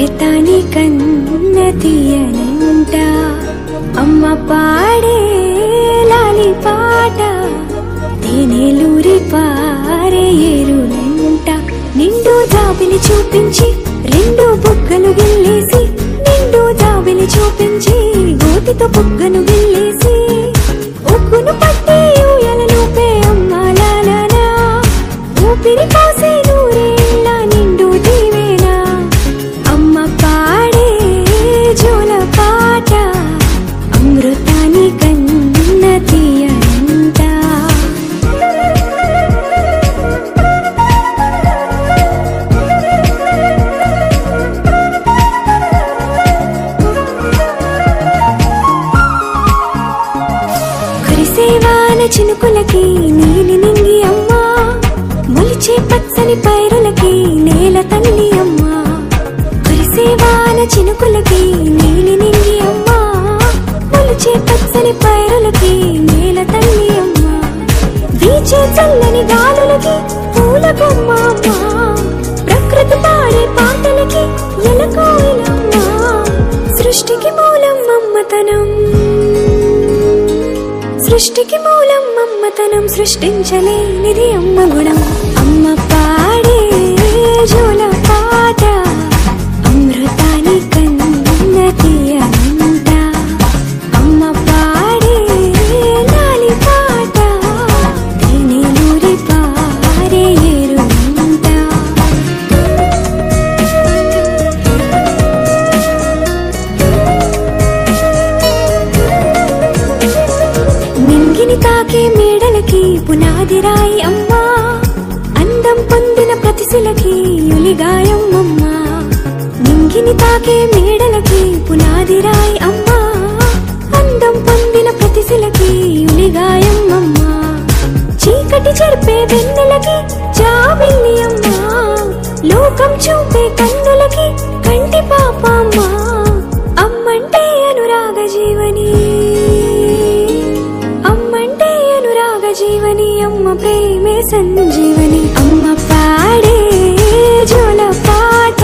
అమృతాని కన్న తీయనంట అమ్మ పాడే లాలి పాట తేనెలూరి పారే ఏరులంట నిండు జాబిలి చూపించి రెండు బుగ్గలు గిల్లేసి నిండు జాబిలి చూపించి గోటితో బుగ్గను గిల్లేసి ఉక్కును పట్టి ఊయలలోపే అమ్మాలాలనా ఊపిరి కాసే నూరేళ్ళ నిండు దీవేనా అమ్మ పాడే జోల పాట అమృతాని కన్న తీయనంట కురిసేవాన చినుకులకి నీలి నింగి అమ్మా మొలిచే పచ్చని పైరులకి నేల తల్లి అమ్మా కురిసేవాన చినుకులకి నీలి నింగి అమ్మా మొలిచే పచ్చని పైరులకి నేల తల్లి అమ్మా వీచే చల్లని గాలులకి పూల బొమ్మ అమ్మా ప్రకృతి పాడే పాటలకి ఎలకోయిలమ్మా సృష్టికి మూలం మమ్మతనం సృష్టికి మూలం మమ్మతనం సృష్టించలేనిది అమ్మ గుణం అమ్మ పాడే జోల పాట అమృతాని కన్న తీయనంట అమ్మ పాడే లాలి పాట తేనెలూరి పారే ఏరులంట నింగిని తాకే మేడలకి పునాది రాయి అమ్మా అందం పొందిన ప్రతిశిలకి ఉలిగాయం అమ్మా నింగిని తాకే మేడలకి పునాది రాయి అమ్మా అందం పొందిన ప్రతిశిలకి ఉలిగాయం అమ్మా చీకటి చెరిపే వెన్నెలకి జాబిల్లి అమ్మా లోకం చూపే కన్నులకి కంటి పాప అమ్మా అమ్మంటే అనురాగ జీవని అమ్మంటే అనురాగ జీవని అమ్మ ప్రేమే సంజీవని అమ్మ పాడే జోల పాట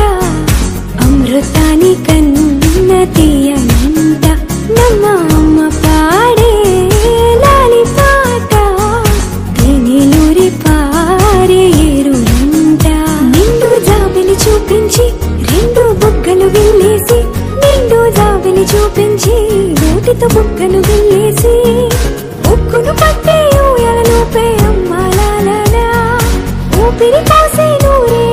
అమృతాని కన్న తీయనంట నమ్మ అమ్మ పాడే లాలి పాట తేనెలూరి పారే ఏరులంట నిండు జాబిలి చూపించి రెండు బుగ్గలు గిల్లేసి నిండు జాబిలి చూపించి నోటితో బుగ్గను గిల్లేసి ఉక్కును పట్టి ఊయలలోపే అమ్మాలాలనా ఊపిరి కాసే నూరే